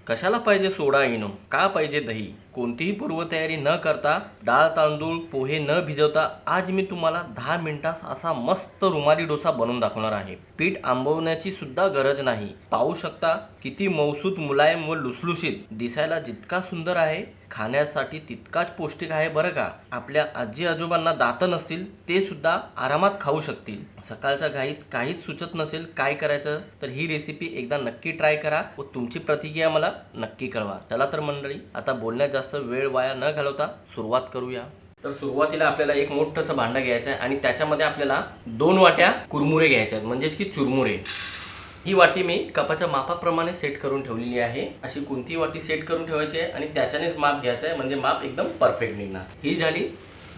कशाला पाहिजे सोडा इनो, का पाहिजे दही? कोणतीही पूर्वतयारी न करता, डाळ तांदूळ पोहे न भिजवता आज मी तुम्हाला 10 मिनिटात असा मस्त रुमाली डोसा बनवून दाखवणार आहे. पीठ आंबवण्याची सुद्धा गरज नाही. पाहू शकता किती मऊसूत, मुलायम व लुसलुशीत. दिसायला जितका सुंदर आहे, खाण्यासाठी तितकाच पौष्टिक आहे बरं का. आपल्या आजी आजोबांना दातं नसतील ते सुद्धा आरामात खाऊ शकतील. सकाळच्या घाईत काहीच सुचत नसेल काय करायचं, तर ही रेसिपी एकदा नक्की ट्राय करा व तुमची प्रतिक्रिया मला नक्की कळवा. चला तर मंडळी, आता बोलण्यात जास्त वेळ वाया न घालवता सुरुवात करूया. तर सुरुवातीला आपल्याला एक मोठंसं भांडं घ्यायचं आहे आणि त्याच्यामध्ये आपल्याला 2 वाट्या कुरमुरे घ्यायचे आहेत, म्हणजेच की चुरमुरे. ही वाटी मी कपाच्या मापाप्रमाणे सेट करून ठेवलेली आहे. अशी कोणतीही वाटी सेट करून ठेवायची आहे आणि त्याच्यानेच माप घ्यायचं आहे, म्हणजे माप एकदम परफेक्ट निघणार. ही झाली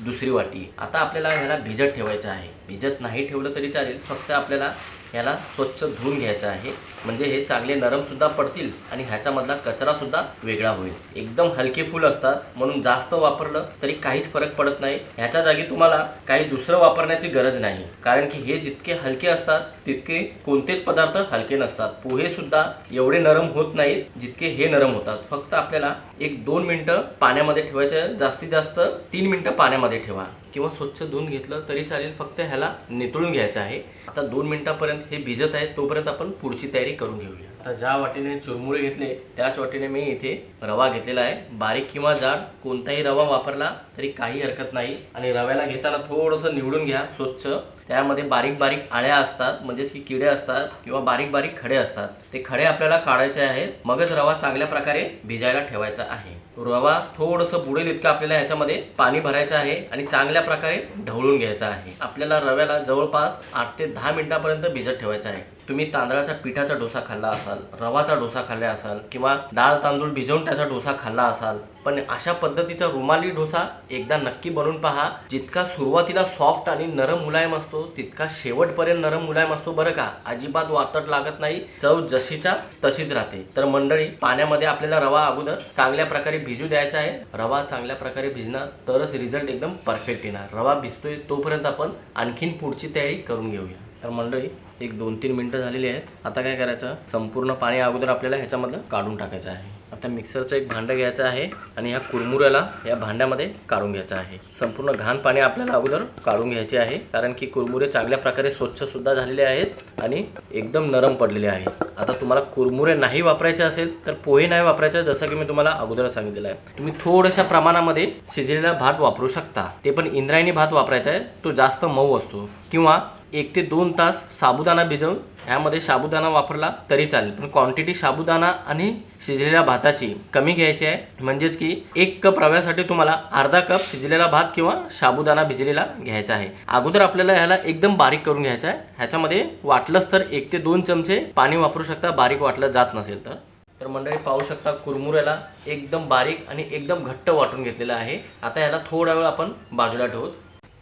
दुसरी वाटी. आता आपल्याला ह्याला भिजत ठेवायचं आहे. भिजत नाही ठेवलं तरी चालेल, फक्त आपल्याला ह्याला स्वच्छ धुवून घ्यायचं आहे, म्हणजे हे चांगले नरमसुद्धा पडतील आणि ह्याच्यामधला कचरासुद्धा वेगळा होईल. एकदम हलके फूल असतात, म्हणून जास्त वापरलं तरी काहीच फरक पडत नाही. ह्याच्या जागी तुम्हाला काही दुसरं वापरण्याची गरज नाही, कारण की हे जितके हलके असतात तितके कोणतेच पदार्थ हलके नसतात. पोहेसुद्धा एवढे नरम होत नाहीत जितके हे नरम होतात. फक्त आपल्याला 1-2 मिनटं पाण्यामध्ये ठेवायचं. जास्तीत जास्त 3 मिनटं पाण्यामध्ये ठेवा किंवा स्वच्छ धुवून घेतलं तरी चालेल. फक्त ह्याला नितळून घ्यायचं आहे. आता 2 मिनटापर्यंत हे भिजत आहे, तोपर्यंत आपण पुढची तयारी करून घेऊया. आता ज्या वाटीने चुरमुरे घेतले त्याच वाटीने मी इथे रवा घेतलेला आहे. बारीक किंवा जाड कोणताही रवा वापरला तरी काही हरकत नाही. आणि रव्याला घेताना थोडंसं निवडून घ्या स्वच्छ. त्यामध्ये बारीक बारीक आळ्या असतात, म्हणजेच की किडे असतात किंवा बारीक बारीक खडे असतात. ते खडे आपल्याला काढायचे आहेत. मगच रवा चांगल्या प्रकारे भिजायला ठेवायचा आहे. रवा थोडंसं बुडेल इतकं आपल्याला ह्याच्यामध्ये पाणी भरायचं आहे आणि चांगल्या प्रकारे ढवळून घ्यायचं आहे. आपल्याला रव्याला जवळपास 8 ते 10 मिनिटापर्यंत भिजत ठेवायचं आहे. तुम्ही तांदळाच्या पिठाचा डोसा खाल्ला असाल, रवाचा डोसा खाल्ला असाल किंवा डाळ तांदूळ भिजवून त्याचा डोसा खाल्ला असाल, पण अशा पद्धतीचा रुमाली डोसा एकदा नक्की बनवून पहा. जितका सुरुवातीला सॉफ्ट आणि नरम मुलायम असतो तितका शेवटपर्यंत नरम मुलायम असतो बरं का. अजिबात वातट लागत नाही. चव जशीच्या तशीच राहते. तर मंडळी, पाण्यामध्ये आपल्याला रवा अगोदर चांगल्या प्रकारे भिजू द्यायचा आहे. रवा चांगल्या प्रकारे भिजणार तरच रिझल्ट एकदम परफेक्ट येणार. रवा भिजतोय तोपर्यंत आपण आणखीन पुढची तयारी करून घेऊया. तर मंडळी, 1-2-3 मिनटं झालेली आहेत. आता काय करायचं, संपूर्ण पाणी अगोदर आपल्याला ह्याच्यामधलं काढून टाकायचं आहे. आता मिक्सरचं एक भांडं घ्यायचं आहे आणि ह्या कुरमुऱ्याला या भांड्यामध्ये काढून घ्यायचं आहे. संपूर्ण घाण पाणी आपल्याला अगोदर काढून घ्यायचे आहे, कारण की कुरमुरे चांगल्या प्रकारे स्वच्छसुद्धा झालेले आहेत आणि एकदम नरम पडलेले आहेत. आता तुम्हाला कुरमुरे नाही वापरायचे असेल तर पोहे नाही वापरायचे, जसं की मी तुम्हाला अगोदर सांगितलेलं आहे. तुम्ही थोड्याशा प्रमाणामध्ये शिजलेला भात वापरू शकता. ते पण इंद्रायणी भात वापरायचा आहे, तो जास्त मऊ असतो. किंवा 1 ते 2 तास साबुदाणा भिजवून ह्यामध्ये साबुदाणा वापरला तरी चालेल, पण क्वांटिटी साबुदाणा आणि शिजलेल्या भाताची कमी घ्यायची आहे. म्हणजेच की 1 कप रव्यासाठी तुम्हाला अर्धा कप शिजलेला भात किंवा साबुदाणा भिजलेला घ्यायचा आहे. अगोदर आपल्याला ह्याला एकदम बारीक करून घ्यायचा आहे. ह्याच्यामध्ये वाटलंच तर 1 ते 2 चमचे पाणी वापरू शकता, बारीक वाटलं जात नसेल तर. तर मंडळी, पाहू शकता कुरमुऱ्याला एकदम बारीक आणि एकदम घट्ट वाटून घेतलेलं आहे. आता ह्याला थोडा वेळ आपण बाजूला ठेवू.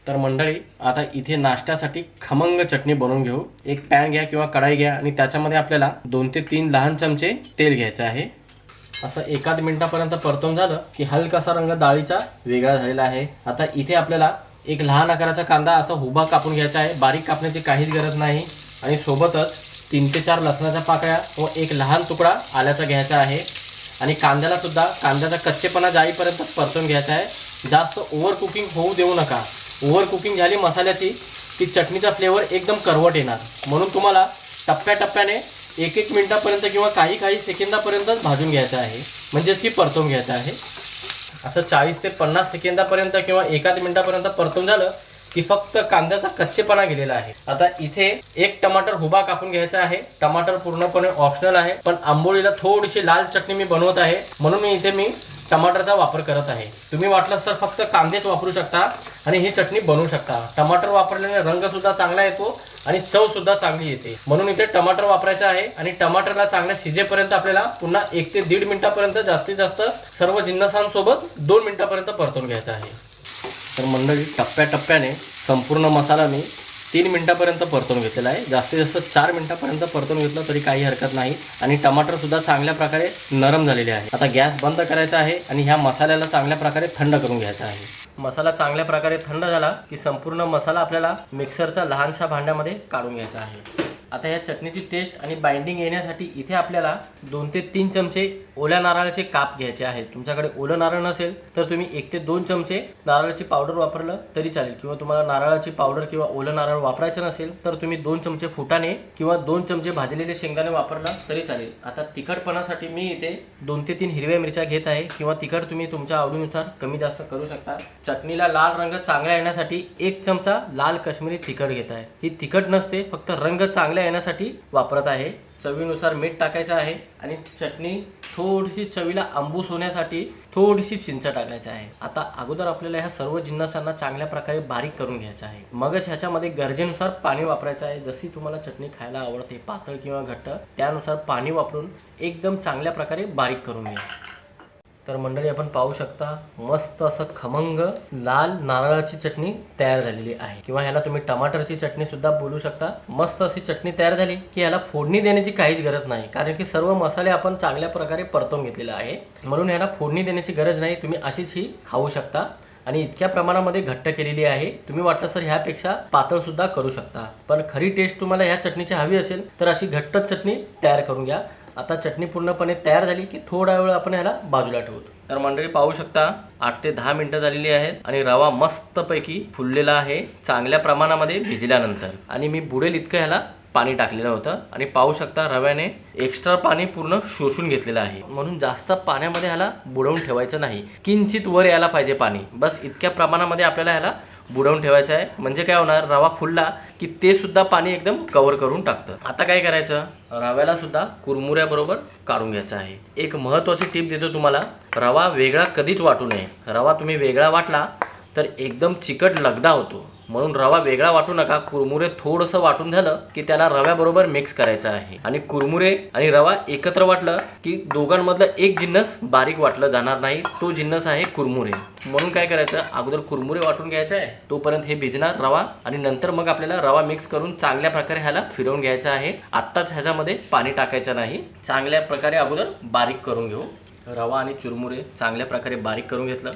तर मंडळी, आता इथे नाश्त्यासाठी खमंग चटणी बनवून घेऊ. एक पॅन घ्या किंवा कढाई घ्या आणि त्याच्यामध्ये आपल्याला 2 ते 3 लहान चमचे तेल घ्यायचं आहे. असं 1 मिनिटापर्यंत परतून झालं की हलकासा रंग डाळीचा वेगळा झालेला आहे. आता इथे आपल्याला एक लहान आकाराचा कांदा असा उभा कापून घ्यायचा आहे. बारीक कापण्याची काहीच गरज नाही. आणि सोबतच 3 ते 4 लसणाच्या पाकळ्या व एक लहान तुकडा आल्याचा घ्यायचा आहे. आणि कांद्याला सुद्धा कांद्याचा कच्चेपणा जाईपर्यंत परतून घ्यायचा आहे. जास्त ओव्हर कुकिंग होऊ देऊ नका. ओव्हर कुकिंग झाली मसाल्याची की चटणीचा फ्लेवर एकदम करवट येणार. म्हणून तुम्हाला टप्प्याटप्प्याने 1-1 मिनिटापर्यंत किंवा काही सेकंदापर्यंतच भाजून घ्यायचं आहे, म्हणजेच की परतून घ्यायचं आहे. असं 40 ते 50 सेकंदापर्यंत किंवा 1 मिनिटापर्यंत परतून झालं की फक्त कांद्याचा कच्चेपणा गेलेला आहे. आता इथे एक टमाटर उभा कापून घ्यायचा आहे. टमाटर पूर्णपणे ऑप्शनल आहे, पण आंबोळीला थोडीशी लाल चटणी मी बनवत आहे, म्हणून इथे मी टमाटरचा वापर करत आहे. तुम्ही वाटलंच तर फक्त कांदेच वापरू शकता आणि ही चटणी बनवू शकता. टमाटर वापरल्याने रंगसुद्धा चांगला येतो आणि चवसुद्धा चांगली येते, म्हणून इथे टमाटर वापरायचं आहे. आणि टमाटरला चांगल्या शिजेपर्यंत आपल्याला पुन्हा 1 ते 1.5 मिनिटापर्यंत जास्तीत जास्त सर्व जिन्नसांसोबत 2 मिनिटापर्यंत परतून घ्यायचं आहे. तर मंडळी, टप्प्याटप्प्याने संपूर्ण मसाला मी 3 मिनिटापर्यंत परतून घेतलेला आहे. जास्तीत जास्त 4 मिनिटापर्यंत परतून घेतलं तरी काही हरकत नाही. आणि टमाटरसुद्धा चांगल्या प्रकारे नरम झालेले आहे. आता गॅस बंद करायचा आहे आणि ह्या मसाल्याला चांगल्या प्रकारे थंड करून घ्यायचा आहे. मसाला चांगल्या प्रकारे थंड झाला की संपूर्ण मसाला आपल्याला मिक्सरच्या लहानशा भांड्यामध्ये काढून घ्यायचा आहे. आता या चटणीची टेस्ट आणि बाइंडिंग येण्यासाठी इथे आपल्याला 2 ते 3 चमचे ओल्या नारळाचे काप घ्यायचे आहेत. तुमच्याकडे ओलं नारळ नसेल तर तुम्ही 1 ते 2 चमचे नारळाची पावडर वापरलं तरी चालेल, किंवा तुम्हाला नारळाची पावडर किंवा ओलं नारळ वापरायचं नसेल तर तुम्ही 2 चमचे फुटाणे किंवा 2 चमचे भाजलेले शेंगदाणे वापरला तरी चालेल. आता तिखटपणासाठी मी इथे 2 ते 3 हिरव्या मिरच्या घेत आहे, किंवा तिखट तुम्ही तुमच्या आवडीनुसार कमी जास्त करू शकता. चटणीला लाल रंग चांगला येण्यासाठी 1 चमचा लाल काश्मीरी तिखट घेत आहे. ही तिखट नसते, फक्त रंग चांगला येण्यासाठी वापरत आहे. चवीनुसार मीठ टाकायचं आहे आणि चटणी थोडीशी चवीला आंबूस होण्यासाठी थोडीशी चिंच टाकायची आहे. आता अगोदर आपल्याला ह्या सर्व जिन्नसांना चांगल्या प्रकारे बारीक करून घ्यायचं आहे. मगच ह्याच्यामध्ये गरजेनुसार पाणी वापरायचं आहे. जशी तुम्हाला चटणी खायला आवडते, पातळ किंवा घट्ट, त्यानुसार पाणी वापरून एकदम चांगल्या प्रकारे बारीक करून घ्या. तर मंडळी, आपण पाहू शकता मस्त असं खमंग लाल नारळाची चटणी तयार झालेली आहे, किंवा ह्याला तुम्ही टमाटरची चटणी सुद्धा बोलू शकता. मस्त अशी चटणी तयार झाली की ह्याला फोडणी देण्याची काहीच गरज नाही, कारण की सर्व मसाले आपण चांगल्या प्रकारे परतून घेतलेले आहे, म्हणून ह्याला फोडणी देण्याची गरज नाही. तुम्ही अशीच ही खाऊ शकता आणि इतक्या प्रमाणामध्ये घट्ट केलेली आहे. तुम्ही वाटलं तर ह्यापेक्षा पातळ सुद्धा करू शकता, पण खरी टेस्ट तुम्हाला ह्या चटणीची हवी असेल तर अशी घट्ट चटणी तयार करून घ्या. आता चटणी पूर्णपणे तयार झाली की थोडा वेळ आपण ह्याला बाजूला ठेवतो. तर मंडळी, पाहू शकता 8 ते 10 मिनिटं झालेली आहेत आणि रवा मस्तपैकी फुललेला आहे चांगल्या प्रमाणामध्ये भिजल्यानंतर. आणि मी बुडेल इतकं ह्याला पाणी टाकलेलं होतं आणि पाहू शकता रव्याने एक्स्ट्रा पाणी पूर्ण शोषून घेतलेलं आहे, म्हणून जास्त पाण्यामध्ये ह्याला बुडवून ठेवायचं नाही. किंचित वर यायला पाहिजे पाणी, बस इतक्या प्रमाणामध्ये आपल्याला ह्याला बुडवून ठेवायचं आहे. म्हणजे काय होणार, रवा फुलला की ते सुद्धा पाणी एकदम कव्हर करून टाकतं. आता काय करायचं, रव्याला सुद्धा कुरमुऱ्याबरोबर काढून घ्यायचं आहे. एक महत्त्वाची टीप देतो तुम्हाला, रवा वेगळा कधीच वाटू नये. रवा तुम्ही वेगळा वाटला तर एकदम चिकट लगदा होतो, म्हणून रवा वेगळा वाटू नका. कुरमुरे थोडंसं वाटून झालं की त्याला रव्याबरोबर मिक्स करायचं आहे. आणि कुरमुरे आणि रवा एकत्र वाटलं की दोघांमधलं एक जिन्नस बारीक वाटलं जाणार नाही, तो जिन्नस आहे कुरमुरे. म्हणून काय करायचं, अगोदर कुरमुरे वाटून घ्यायचं आहे, तोपर्यंत हे भिजणार रवा, आणि नंतर मग आपल्याला रवा मिक्स करून चांगल्या प्रकारे ह्याला फिरवून घ्यायचं आहे. आत्ताच ह्याच्यामध्ये पाणी टाकायचं नाही, चांगल्या प्रकारे अगोदर बारीक करून घेऊ. रवा आणि चुरमुरे चांगल्या प्रकारे बारीक करून घेतलं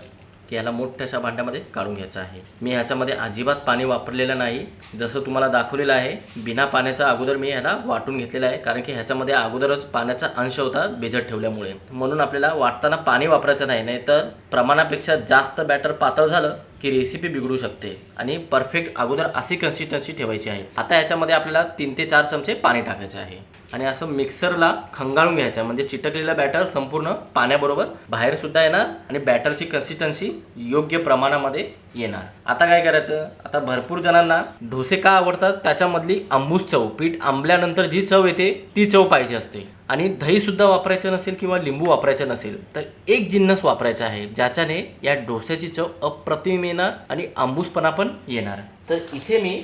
की ह्याला मोठ्याशा भांड्यामध्ये काढून घ्यायचं आहे. मी ह्याच्यामध्ये अजिबात पाणी वापरलेलं नाही, जसं तुम्हाला दाखवलेलं आहे बिना पाण्याचा अगोदर मी ह्याला वाटून घेतलेलं आहे, कारण की ह्याच्यामध्ये अगोदरच पाण्याचा अंश होता भिजत ठेवल्यामुळे. म्हणून आपल्याला वाटताना पाणी वापरायचं नाही, नाहीतर प्रमाणापेक्षा जास्त बॅटर पातळ झालं की रेसिपी बिघडू शकते. आणि परफेक्ट अगोदर अशी कन्सिस्टन्सी ठेवायची आहे. आता ह्याच्यामध्ये आपल्याला 3 ते 4 चमचे पाणी टाकायचे आहे आणि असं मिक्सरला खंगाळून घ्यायचं, म्हणजे चिटकलेलं बॅटर संपूर्ण पाण्याबरोबर बाहेर सुद्धा येणार आणि बॅटरची कन्सिस्टन्सी योग्य प्रमाणामध्ये येणार. आता काय करायचं, आता भरपूर जणांना डोसे का आवडतात, त्याच्यामधली आंबूस चव, पीठ आंबल्यानंतर जी चव येते ती चव पाहिजे असते. आणि दही सुद्धा वापरायचं नसेल किंवा लिंबू वापरायचं नसेल तर एक जिन्नस वापरायचा आहे, ज्याच्याने या डोस्याची चव अप्रतिम येणार आणि आंबूसपणा पण येणार. तर इथे मी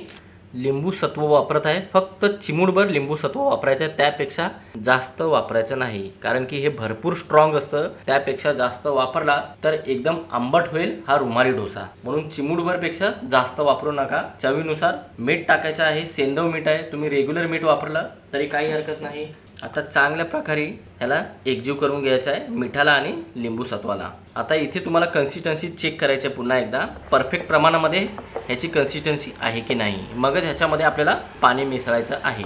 लिंबू सत्व वापरत आहे, फक्त चिमूटभर लिंबू सत्व वापरायचं आहे, त्यापेक्षा जास्त वापरायचं नाही, कारण की हे भरपूर स्ट्रॉंग असतं. त्यापेक्षा जास्त वापरला तर एकदम आंबट होईल हा रुमाली डोसा, म्हणून चिमूटभर पेक्षा जास्त वापरू नका. चवीनुसार मीठ टाकायचं आहे, सेंधव मीठ आहे, तुम्ही रेग्युलर मीठ वापरलं तरी काही हरकत नाही. आता चांगल्या प्रकारे ह्याला एकजीव करून घ्यायचं आहे मिठाला आणि लिंबू सत्वाला. आता इथे तुम्हाला कन्सिस्टन्सी चेक करायची आहे पुन्हा एकदा, परफेक्ट प्रमाणामध्ये ह्याची कन्सिस्टन्सी आहे की नाही, मगच ह्याच्यामध्ये आपल्याला पाणी मिसळायचं आहे.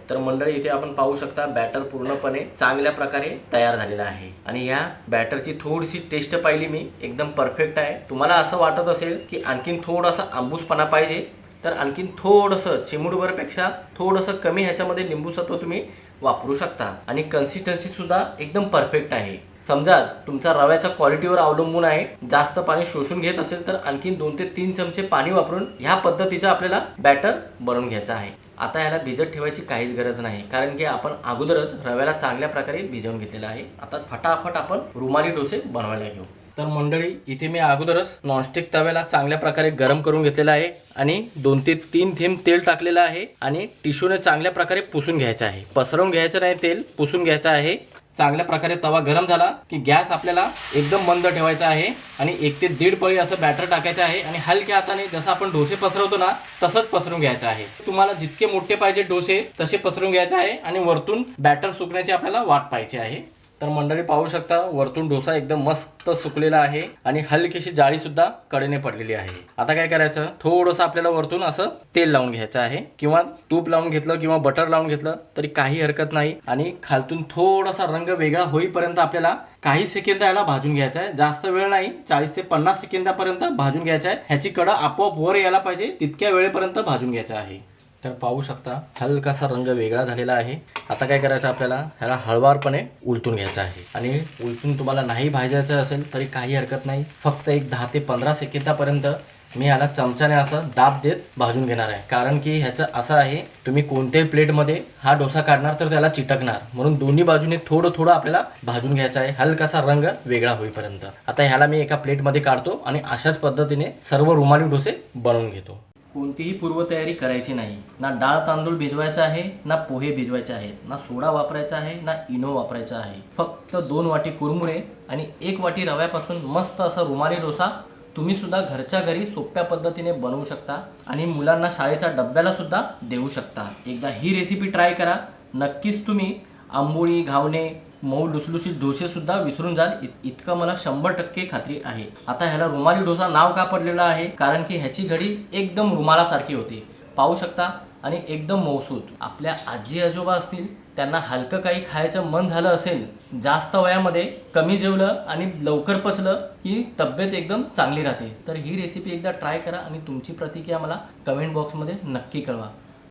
तर मंडळी, इथे आपण पाहू शकता बॅटर पूर्णपणे चांगल्या प्रकारे तयार झालेला आहे आणि ह्या बॅटरची थोडीशी टेस्ट पाहिली मी, एकदम परफेक्ट आहे. तुम्हाला असं वाटत असेल की आणखीन थोडासा आंबूसपणा पाहिजे तर आणखीन थोडंसं चिमूटभरपेक्षा थोडंसं कमी ह्याच्यामध्ये लिंबू सत्व तुम्ही वापरू शकता. आणि कन्सिस्टन्सी सुद्धा एकदम परफेक्ट आहे. समजा तुमचा रव्याच्या क्वालिटीवर अवलंबून आहे, जास्त पाणी शोषून घेत असेल तर आणखीन 2 ते 3 चमचे पाणी वापरून ह्या पद्धतीचं आपल्याला बॅटर बनवून घ्यायचं आहे. आता ह्याला भिजत ठेवायची काहीच गरज नाही, कारण की आपण अगोदरच रव्याला चांगल्या प्रकारे भिजवून घेतलेलं आहे. आता फटाफट आपण रुमाली डोसे बनवायला घेऊ. तर मंडळी, इथे मी अगोदरच नॉनस्टिक तव्याला चांगल्या प्रकारे गरम करून घेतलेला आहे आणि 2 ते 3 थेंब तेल टाकलेलं आहे आणि टिश्यूने चांगल्या प्रकारे पुसून घ्यायचं आहे. पसरवून घ्यायचं नाही, तेल पुसून घ्यायचं आहे. चांगल्या प्रकारे तवा गरम झाला की गॅस आपल्याला एकदम मंद ठेवायचा आहे आणि 1 ते 1.5 पळी असं बॅटर टाकायचं आहे आणि हलक्या हाताने जसं आपण डोसे पसरवतो ना तसंच पसरून घ्यायचं आहे. तुम्हाला जितके मोठे पाहिजे डोसे तसे पसरून घ्यायचे आहे आणि वरतून बॅटर सुकण्याची आपल्याला वाट पाहायची आहे. तर मंडळी पाहू शकता वरतून डोसा एकदम मस्त सुकलेला आहे आणि हलकीशी जाळी सुद्धा कडेने पडलेली आहे. आता काय करायचं, थोडंसं आपल्याला वरतून असं तेल लावून घ्यायचं आहे किंवा तूप लावून घेतलं किंवा बटर लावून घेतलं तरी काही हरकत नाही. आणि खालतून थोडासा रंग वेगळा होईपर्यंत आपल्याला काही सेकंद याला भाजून घ्यायचा आहे. जास्त वेळ नाही, 40 ते 50 सेकंदापर्यंत भाजून घ्यायचा आहे. ह्याची कडा आपोआप वर यायला पाहिजे तितक्या वेळेपर्यंत भाजून घ्यायचा आहे. तर पाहू शकता हलकासा रंग वेगळा झालेला आहे. आता काय करायचं, आपल्याला ह्याला हळवारपणे उलटून घ्यायचं आहे. आणि उलटून तुम्हाला नाही भाजायचं असेल तरी काही हरकत नाही, फक्त एक 10 ते 15 सेकंदापर्यंत मी ह्याला चमच्याने असं दाब देत भाजून घेणार आहे. कारण की ह्याचं असं आहे, तुम्ही कोणत्याही प्लेटमध्ये हा डोसा काढणार तर त्याला चिटकणार, म्हणून दोन्ही बाजूने थोडं थोडं आपल्याला भाजून घ्यायचं आहे हलकासा रंग वेगळा होईपर्यंत. आता ह्याला मी एका प्लेटमध्ये काढतो आणि अशाच पद्धतीने सर्व रुमाली डोसे बनवून घेतो. कोणतीही पूर्वतयारी करायची नाही. ना डाळ तांदूळ भिजवायचा आहे, ना पोहे भिजवायचे आहेत, ना सोडा वापरायचा आहे, ना इनो वापरायचा आहे. फक्त 2 वाटी कुरमुरे आणि 1 वाटी रव्यापासून मस्त असा रुमाली डोसा तुम्ही सुद्धा घरच्या घरी सोप्या पद्धतीने बनवू शकता आणि मुलांना शाळेच्या डब्याला सुद्धा देऊ शकता. एकदा ही रेसिपी ट्राय करा, नक्कीच तुम्ही आंबोळी, घावणे, मऊ लुसलुशीत डोसे सुद्धा विसरून जाल इतकं मला 100% खात्री आहे. आता ह्याला रुमाली डोसा नाव का पडलेलं आहे, कारण की ह्याची घडी एकदम रुमालासारखी होते, पाहू शकता, आणि एकदम मऊसूत. आपल्या आजी आजोबा असतील, त्यांना हलकं काही खायचं मन झालं असेल, जास्त वयामध्ये कमी जेवलं आणि लवकर पचलं की तब्येत एकदम चांगली राहते. तर ही रेसिपी एकदा ट्राय करा आणि तुमची प्रतिक्रिया मला कमेंट बॉक्समध्ये नक्की कळवा.